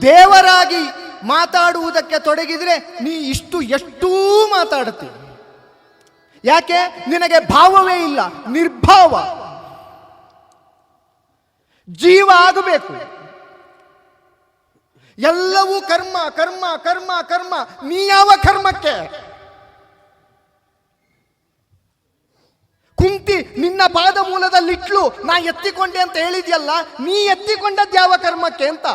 ದೇವರಾಗಿ ಮಾತಾಡುವುದಕ್ಕೆ ತೊಡಗಿದ್ರೆ ನೀ ಎಷ್ಟೂ ಮಾತಾಡುತ್ತಿ. ಯಾಕೆ? ನಿನಗೆ ಭಾವವೇ ಇಲ್ಲ, ನಿರ್ಭಾವ. ಜೀವ ಆಗಬೇಕು. ಎಲ್ಲವೂ ಕರ್ಮ ಕರ್ಮ ಕರ್ಮ ಕರ್ಮ. ನೀ ಯಾವ ಕರ್ಮಕ್ಕೆ? ಕುಂತಿ ನಿನ್ನ ಪಾದ ಮೂಲದಲ್ಲಿಟ್ಲು, ನಾ ಎತ್ತಿಕೊಂಡೆ ಅಂತ ಹೇಳಿದ್ಯಲ್ಲ, ನೀ ಎತ್ತಿಕೊಂಡದ್ದು ಯಾವ ಕರ್ಮಕ್ಕೆ ಅಂತ?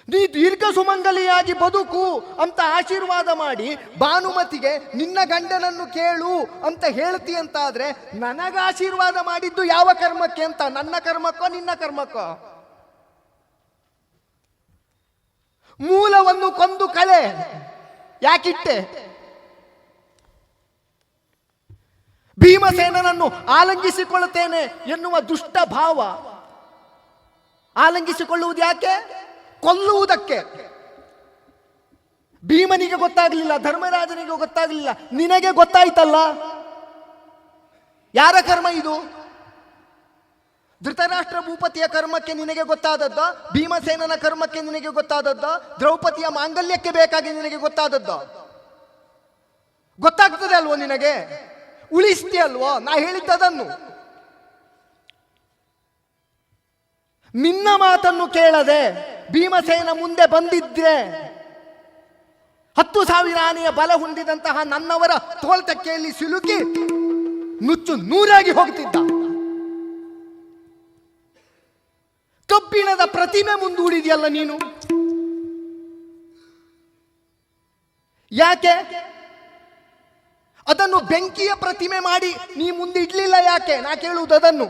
ನೀ ದೀರ್ಘ ಸುಮಂಗಲಿಯಾಗಿ ಬದುಕು ಅಂತ ಆಶೀರ್ವಾದ ಮಾಡಿ ಭಾನುಮತಿಗೆ ನಿನ್ನ ಗಂಡನನ್ನು ಕೇಳು ಅಂತ ಹೇಳ್ತಿ ಅಂತ ಆದ್ರೆ, ನನಗ ಆಶೀರ್ವಾದ ಮಾಡಿದ್ದು ಯಾವ ಕರ್ಮಕ್ಕೆ ಅಂತ? ನನ್ನ ಕರ್ಮಕ್ಕೋ ನಿನ್ನ ಕರ್ಮಕ್ಕೋ? ಮೂಲವನ್ನು ಕೊಂದು ಕಳೆ ಯಾಕಿಟ್ಟೆ? ಭೀಮಸೇನನನ್ನು ಆಲಂಗಿಸಿಕೊಳ್ಳುತ್ತೇನೆ ಎನ್ನುವ ದುಷ್ಟ ಭಾವ. ಆಲಂಗಿಸಿಕೊಳ್ಳುವುದು ಯಾಕೆ? ಕೊಲ್ಲುವುದಕ್ಕೆ. ಭೀಮನಿಗೆ ಗೊತ್ತಾಗಲಿಲ್ಲ, ಧರ್ಮರಾಜನಿಗೆ ಗೊತ್ತಾಗಲಿಲ್ಲ, ನಿನಗೆ ಗೊತ್ತಾಯ್ತಲ್ಲ. ಯಾರ ಕರ್ಮ ಇದು? ಧೃತರಾಷ್ಟ್ರ ಭೂಪತಿಯ ಕರ್ಮಕ್ಕೆ ನಿನಗೆ ಗೊತ್ತಾದದ್ದ? ಭೀಮಸೇನನ ಕರ್ಮಕ್ಕೆ ನಿನಗೆ ಗೊತ್ತಾದದ್ದ? ದ್ರೌಪದಿಯ ಮಾಂಗಲ್ಯಕ್ಕೆ ಬೇಕಾಗಿ ನಿನಗೆ ಗೊತ್ತಾದದ್ದ? ಗೊತ್ತಾಗ್ತದೆ ಅಲ್ವೋ ನಿನಗೆ? ಉಳಿಸ್ತಿ ಅಲ್ವೋ ನಾ ಹೇಳಿದ್ದದನ್ನು? ನಿನ್ನ ಮಾತನ್ನು ಕೇಳದೆ ಭೀಮಸೇನ ಮುಂದೆ ಬಂದಿದ್ರೆ 10,000 ಆನೆಯ ಬಲ ಹೊಂದಿದಂತಹ ನನ್ನವರ ತೋಳ್ತಕ್ಕೆಯಲ್ಲಿ ಸಿಲುಕಿ ನುಚ್ಚು ನೂರಾಗಿ ಹೋಗ್ತಿದ್ದ. ಕಬ್ಬಿಣದ ಪ್ರತಿಮೆ ಮುಂದೂಡಿದೆಯಲ್ಲ ನೀನು. ಯಾಕೆ ಅದನ್ನು ಬೆಂಕಿಯ ಪ್ರತಿಮೆ ಮಾಡಿ ನೀ ಮುಂದೆ ಇಡ್ಲಿಲ್ಲ? ಯಾಕೆ? ನಾ ಕೇಳುವುದು ಅದನ್ನು.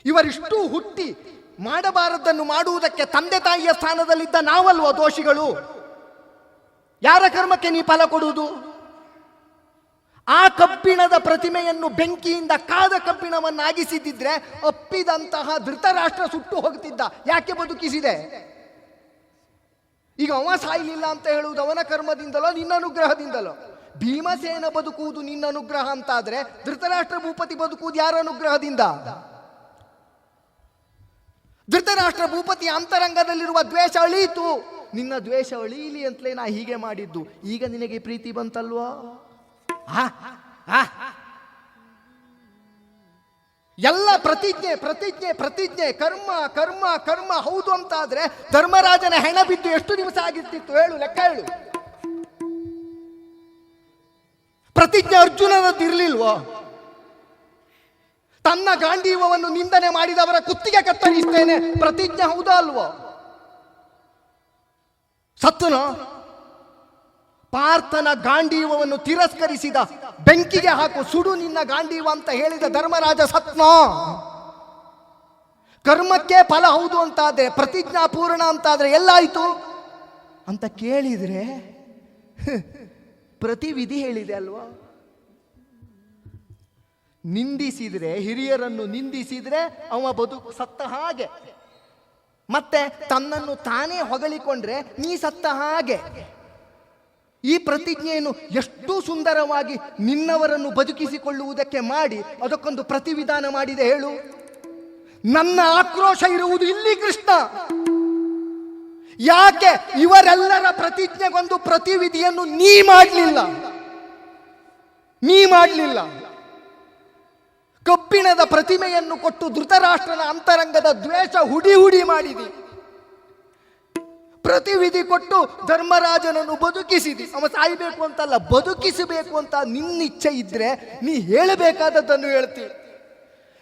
ಇವರಿಷ್ಟು ಹುಟ್ಟಿ ಮಾಡಬಾರದನ್ನು ಮಾಡುವುದಕ್ಕೆ ತಂದೆ ತಾಯಿಯ ಸ್ಥಾನದಲ್ಲಿದ್ದ ನಾವಲ್ವ ದೋಷಿಗಳು? ಯಾರ ಕರ್ಮಕ್ಕೆ ನೀ ಫಲ ಕೊಡುವುದು? ಆ ಕಬ್ಬಿಣದ ಪ್ರತಿಮೆಯನ್ನು ಬೆಂಕಿಯಿಂದ ಕಾದ ಕಬ್ಬಿಣವನ್ನಾಗಿಸಿದ್ದಿದ್ರೆ ಅಪ್ಪಿದಂತಹ ಧೃತರಾಷ್ಟ್ರ ಸುಟ್ಟು ಹೋಗ್ತಿದ್ದ. ಯಾಕೆ ಬದುಕಿಸಿದೆ? ಈಗ ಅವ ಸಾಯಲಿಲ್ಲ ಅಂತ ಹೇಳುವುದು ಅವನ ಕರ್ಮದಿಂದಲೋ ನಿನ್ನ ಅನುಗ್ರಹದಿಂದಲೋ? ಭೀಮಸೇನ ಬದುಕುವುದು ನಿನ್ನ ಅನುಗ್ರಹ ಅಂತಾದ್ರೆ ಧೃತರಾಷ್ಟ್ರ ಭೂಪತಿ ಬದುಕುವುದು ಯಾರ ಅನುಗ್ರಹದಿಂದ? ಧೃತರಾಷ್ಟ್ರ ಭೂಪತಿಯ ಅಂತರಂಗದಲ್ಲಿರುವ ದ್ವೇಷ ಅಳೀತು. ನಿನ್ನ ದ್ವೇಷ ಅಳೀಲಿ ಅಂತಲೇ ನಾ ಹೀಗೆ ಮಾಡಿದ್ದು. ಈಗ ನಿನಗೆ ಪ್ರೀತಿ ಬಂತಲ್ವಾ? ಎಲ್ಲ ಪ್ರತಿಜ್ಞೆ ಪ್ರತಿಜ್ಞೆ ಪ್ರತಿಜ್ಞೆ, ಕರ್ಮ ಕರ್ಮ ಕರ್ಮ ಹೌದು ಅಂತಾದ್ರೆ ಧರ್ಮರಾಜನ ಹೆಣ ಬಿದ್ದು ಎಷ್ಟು ದಿವಸ ಆಗಿರ್ತಿತ್ತು ಹೇಳು? ಲೆಕ್ಕ ಹೇಳು. ಪ್ರತಿಜ್ಞೆ ಅರ್ಜುನನದ್ದಿರ್ಲಿಲ್ವೋ? ತನ್ನ ಗಾಂಡೀವವನ್ನು ನಿಂದನೆ ಮಾಡಿದವರ ಕುತ್ತಿಗೆ ಕತ್ತರಿಸ್ತೇನೆ ಪ್ರತಿಜ್ಞೆ ಹೌದಾ ಅಲ್ವೋ? ಸತ್ತನೋ? ಪಾರ್ಥನ ಗಾಂಡೀವವನ್ನು ತಿರಸ್ಕರಿಸಿದ, ಬೆಂಕಿಗೆ ಹಾಕು ಸುಡು ನಿನ್ನ ಗಾಂಡೀವ ಅಂತ ಹೇಳಿದ ಧರ್ಮರಾಜ ಸತ್ನೋ? ಕರ್ಮಕ್ಕೆ ಫಲ ಹೌದು ಅಂತಾದ್ರೆ, ಪ್ರತಿಜ್ಞಾಪೂರ್ಣ ಅಂತಾದ್ರೆ ಎಲ್ಲಾಯ್ತು ಅಂತ ಕೇಳಿದ್ರೆ ಪ್ರತಿವಿಧಿ ಹೇಳಿದೆ ಅಲ್ವಾ? ನಿಂದಿಸಿದ್ರೆ, ಹಿರಿಯರನ್ನು ನಿಂದಿಸಿದ್ರೆ ಅವ ಬದುಕು ಸತ್ತ ಹಾಗೆ. ಮತ್ತೆ ತನ್ನನ್ನು ತಾನೇ ಹೊಗಳಿಕೊಂಡ್ರೆ ನೀ ಸತ್ತ ಹಾಗೆ. ಈ ಪ್ರತಿಜ್ಞೆಯನ್ನು ಎಷ್ಟು ಸುಂದರವಾಗಿ ನಿನ್ನವರನ್ನು ಬದುಕಿಸಿಕೊಳ್ಳುವುದಕ್ಕೆ ಮಾಡಿ ಅದಕ್ಕೊಂದು ಪ್ರತಿವಿಧಾನ ಮಾಡಿದೆ ಹೇಳು. ನನ್ನ ಆಕ್ರೋಶ ಇರುವುದು ಇಲ್ಲಿ ಕೃಷ್ಣ. ಯಾಕೆ ಇವರೆಲ್ಲರ ಪ್ರತಿಜ್ಞೆಗೊಂದು ಪ್ರತಿವಿಧಿಯನ್ನು ನೀ ಮಾಡಲಿಲ್ಲ? ಕಬ್ಬಿಣದ ಪ್ರತಿಮೆಯನ್ನು ಕೊಟ್ಟು ಧೃತರಾಷ್ಟ್ರನ ಅಂತರಂಗದ ದ್ವೇಷ ಹುಡಿ ಮಾಡಿದಿ. ಪ್ರತಿವಿಧಿ ಕೊಟ್ಟು ಧರ್ಮರಾಜನನ್ನು ಬದುಕಿಸಿದಿ. ಅವ ಸಾಯ್ಬೇಕು ಅಂತಲ್ಲ, ಬದುಕಿಸಬೇಕು ಅಂತ ನಿನ್ನಿಚ್ಛೆ ಇದ್ರೆ ನೀ ಹೇಳಬೇಕಾದದ್ದನ್ನು ಹೇಳ್ತಿ.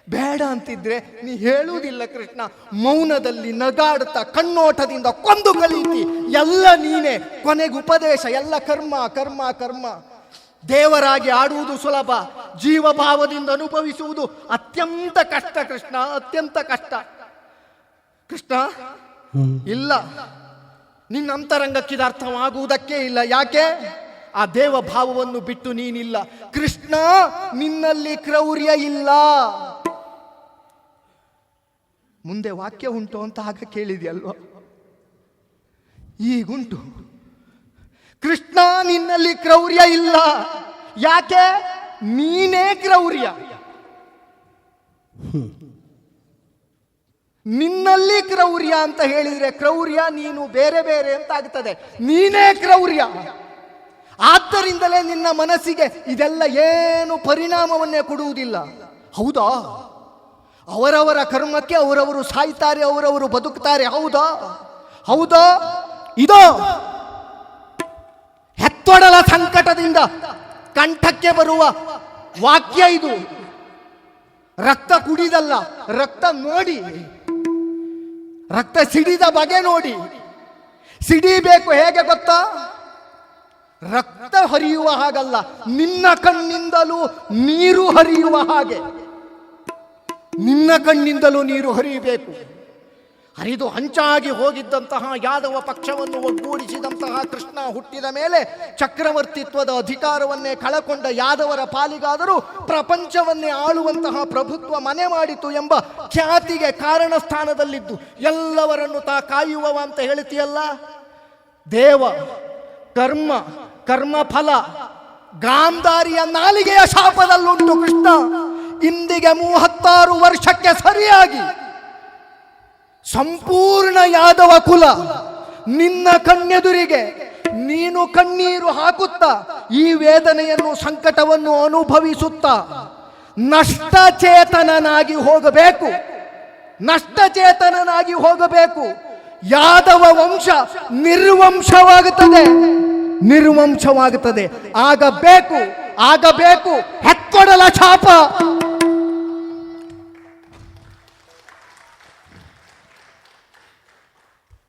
ಬೇಡ ಅಂತಿದ್ರೆ ನೀ ಹೇಳುವುದಿಲ್ಲ ಕೃಷ್ಣ. ಮೌನದಲ್ಲಿ ನಗಾಡುತ್ತಾ ಕಣ್ಣೋಟದಿಂದ ಕೊಂದು ಕಳೀತಿ. ಎಲ್ಲ ನೀನೆ. ಕೊನೆಗೆ ಉಪದೇಶ ಎಲ್ಲ ಕರ್ಮ ಕರ್ಮ ಕರ್ಮ. ದೇವರಾಗಿ ಆಡುವುದು ಸುಲಭ, ಜೀವಭಾವದಿಂದ ಅನುಭವಿಸುವುದು ಅತ್ಯಂತ ಕಷ್ಟ ಕೃಷ್ಣ, ಅತ್ಯಂತ ಕಷ್ಟ. ಕೃಷ್ಣ ಇಲ್ಲ, ನಿನ್ನ ಅಂತರಂಗಕ್ಕಿದ ಅರ್ಥವಾಗುವುದಕ್ಕೆ ಇಲ್ಲ. ಯಾಕೆ? ಆ ದೇವ ಭಾವವನ್ನು ಬಿಟ್ಟು ನೀನಿಲ್ಲ. ಕೃಷ್ಣ ನಿನ್ನಲ್ಲಿ ಕ್ರೌರ್ಯ ಇಲ್ಲ. ಮುಂದೆ ವಾಕ್ಯ ಉಂಟು ಅಂತ ಆಗ ಕೇಳಿದೆಯಲ್ವ? ಈಗುಂಟು. ಕೃಷ್ಣ ನಿನ್ನಲ್ಲಿ ಕ್ರೌರ್ಯ ಇಲ್ಲ. ಯಾಕೆ? ನೀನೇ ಕ್ರೌರ್ಯ. ನಿನ್ನಲ್ಲಿ ಕ್ರೌರ್ಯ ಅಂತ ಹೇಳಿದ್ರೆ ಕ್ರೌರ್ಯ ನೀನು ಬೇರೆ ಬೇರೆ ಅಂತ ಆಗ್ತದೆ. ನೀನೇ ಕ್ರೌರ್ಯ. ಆದ್ದರಿಂದಲೇ ನಿನ್ನ ಮನಸ್ಸಿಗೆ ಇದೆಲ್ಲ ಏನು ಪರಿಣಾಮವನ್ನೇ ಕೊಡುವುದಿಲ್ಲ. ಹೌದಾ? ಅವರವರ ಕರ್ಮಕ್ಕೆ ಅವರವರು ಸಾಯ್ತಾರೆ, ಅವರವರು ಬದುಕ್ತಾರೆ. ಹೌದಾ? ಹೌದಾ? ಇದೋ ಹೆತ್ತೊಡಲ ಸಂಕಟದಿಂದ ಕಂಠಕ್ಕೆ ಬರುವ ವಾಕ್ಯ ಇದು. ರಕ್ತ ಕುಡಿದಲ್ಲ, ರಕ್ತ ನೋಡಿ, ರಕ್ತ ಸಿಡಿದ ಬಗೆ ನೋಡಿ. ಸಿಡಿಬೇಕು ಹೇಗೆ ಗೊತ್ತಾ? ರಕ್ತ ಹರಿಯುವ ಹಾಗಲ್ಲ, ನಿನ್ನ ಕಣ್ಣಿಂದಲೂ ನೀರು ಹರಿಯುವ ಹಾಗೆ. ನಿನ್ನ ಕಣ್ಣಿಂದಲೂ ನೀರು ಹರಿಯಬೇಕು. ಹರಿದು ಹಂಚಾಗಿ ಹೋಗಿದ್ದಂತಹ ಯಾದವ ಪಕ್ಷವನ್ನು ಒಗ್ಗೂಡಿಸಿದಂತಹ ಕೃಷ್ಣ ಹುಟ್ಟಿದ ಮೇಲೆ ಚಕ್ರವರ್ತಿತ್ವದ ಅಧಿಕಾರವನ್ನೇ ಕಳಕೊಂಡ ಯಾದವರ ಪಾಲಿಗಾದರೂ ಪ್ರಪಂಚವನ್ನೇ ಆಳುವಂತಹ ಪ್ರಭುತ್ವ ಮನೆ ಮಾಡಿತು ಎಂಬ ಖ್ಯಾತಿಗೆ ಕಾರಣ ಸ್ಥಾನದಲ್ಲಿದ್ದು ಎಲ್ಲವರನ್ನು ತಾ ಕಾಯುವವ ಅಂತ ಹೇಳ್ತೀಯಲ್ಲ. ದೇವ, ಕರ್ಮ, ಕರ್ಮಫಲ, ಗಾಂಧಾರಿಯ ನಾಲಿಗೆಯ ಶಾಪದಲ್ಲುಂಟು ಕೃಷ್ಣ. ಇಂದಿಗೆ 36 ವರ್ಷಕ್ಕೆ ಸರಿಯಾಗಿ ಸಂಪೂರ್ಣ ಯಾದವ ಕುಲ ನಿನ್ನ ಕಣ್ಣೆದುರಿಗೆ ನೀನು ಕಣ್ಣೀರು ಹಾಕುತ್ತಾ ಈ ವೇದನೆಯನ್ನು, ಸಂಕಟವನ್ನು ಅನುಭವಿಸುತ್ತಾ ನಷ್ಟಚೇತನನಾಗಿ ಹೋಗಬೇಕು. ನಷ್ಟಚೇತನನಾಗಿ ಹೋಗಬೇಕು. ಯಾದವ ವಂಶ ನಿರ್ವಂಶವಾಗುತ್ತದೆ, ನಿರ್ವಂಶವಾಗುತ್ತದೆ. ಆಗಬೇಕು, ಆಗಬೇಕು ಹೆತ್ತೊಡಲ ಛಾಪ.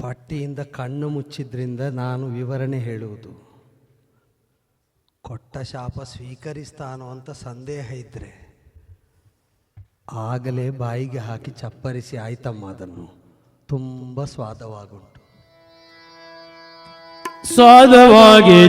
ಪಟ್ಟಿಯಿಂದ ಕಣ್ಣು ಮುಚ್ಚಿದ್ರಿಂದ ನಾನು ವಿವರಣೆ ಹೇಳುವುದು. ಕೊಟ್ಟ ಶಾಪ ಸ್ವೀಕರಿಸ್ತಾನೋ ಅಂತ ಸಂದೇಹ ಇದ್ದರೆ ಆಗಲೇ ಬಾಯಿಗೆ ಹಾಕಿ ಚಪ್ಪರಿಸಿ ಆಯ್ತಮ್ಮ, ಅದನ್ನು ತುಂಬ ಸ್ವಾದವಾಗುಂಟು. ಸ್ವಾದವಾಗಿ